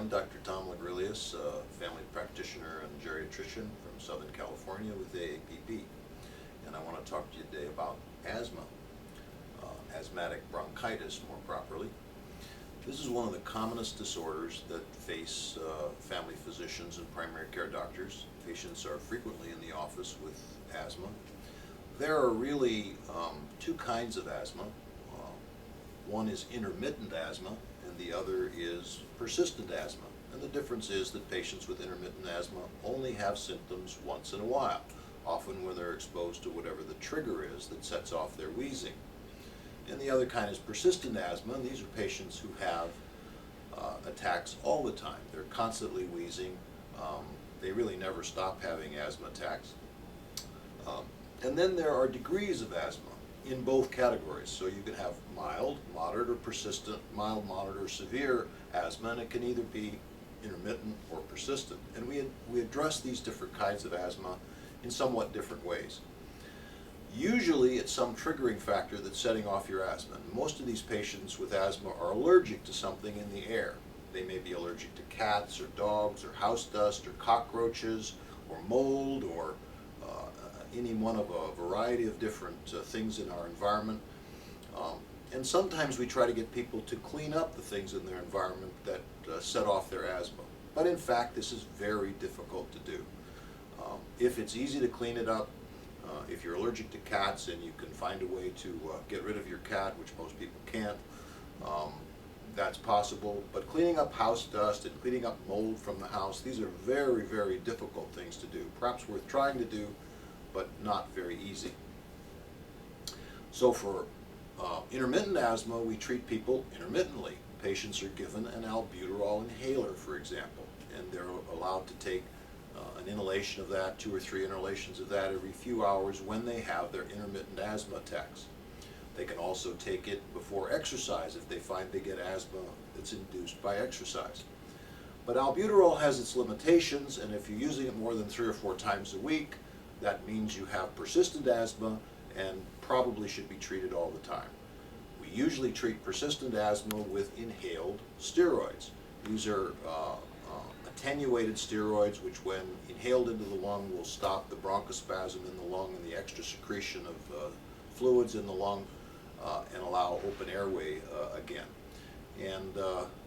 I'm Dr. Tom Lagrelius, family practitioner and geriatrician from Southern California with AAPP. And I want to talk to you today about asthma, asthmatic bronchitis more properly. This is one of the commonest disorders that face family physicians and primary care doctors. Patients are frequently in the office with asthma. There are really two kinds of asthma. One is intermittent asthma, and the other is persistent asthma. And the difference is that patients with intermittent asthma only have symptoms once in a while, often when they're exposed to whatever the trigger is that sets off their wheezing. And the other kind is persistent asthma, and these are patients who have attacks all the time. They're constantly wheezing. They really never stop having asthma attacks. And then there are degrees of asthma in both categories. So you can have mild, moderate, or persistent, mild, moderate, or severe asthma, and it can either be intermittent or persistent. And we address these different kinds of asthma in somewhat different ways. Usually it's some triggering factor that's setting off your asthma. Most of these patients with asthma are allergic to something in the air. They may be allergic to cats or dogs or house dust or cockroaches or mold or any one of a variety of different things in our environment. And sometimes we try to get people to clean up the things in their environment that set off their asthma. But in fact, this is very difficult to do. If it's easy to clean it up, if you're allergic to cats and you can find a way to get rid of your cat, which most people can't, that's possible. But cleaning up house dust and cleaning up mold from the house, these are very, very difficult things to do. Perhaps worth trying to do, but not very easy. So for intermittent asthma, we treat people intermittently. Patients are given an albuterol inhaler, for example, and they're allowed to take an inhalation of that, 2 or 3 inhalations of that every few hours when they have their intermittent asthma attacks. They can also take it before exercise if they find they get asthma that's induced by exercise. But albuterol has its limitations, and if you're using it more than 3 or 4 times a week, that means you have persistent asthma and probably should be treated all the time. We usually treat persistent asthma with inhaled steroids. These are attenuated steroids which, when inhaled into the lung, will stop the bronchospasm in the lung and the extra secretion of fluids in the lung and allow open airway again. And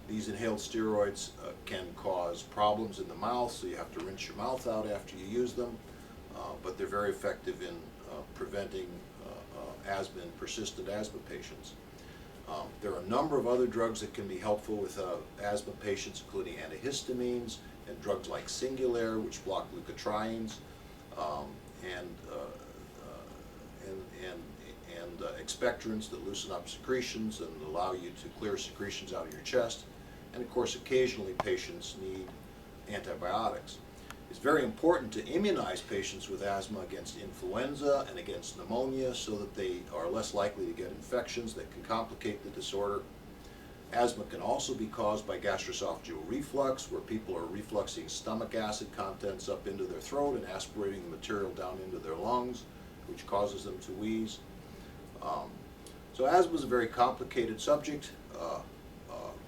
these inhaled steroids can cause problems in the mouth, so you have to rinse your mouth out after you use them. But they're very effective in preventing asthma in persistent asthma patients. There are a number of other drugs that can be helpful with asthma patients, including antihistamines and drugs like Singulair, which block leukotrienes, and expectorants that loosen up secretions and allow you to clear secretions out of your chest. And of course, occasionally patients need antibiotics. It's very important to immunize patients with asthma against influenza and against pneumonia so that they are less likely to get infections that can complicate the disorder. Asthma can also be caused by gastroesophageal reflux, where people are refluxing stomach acid contents up into their throat and aspirating the material down into their lungs, which causes them to wheeze. So asthma is a very complicated subject,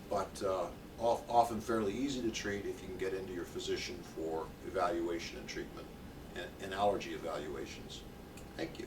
but often fairly easy to treat if you can get into your physician for evaluation and treatment and allergy evaluations. Thank you.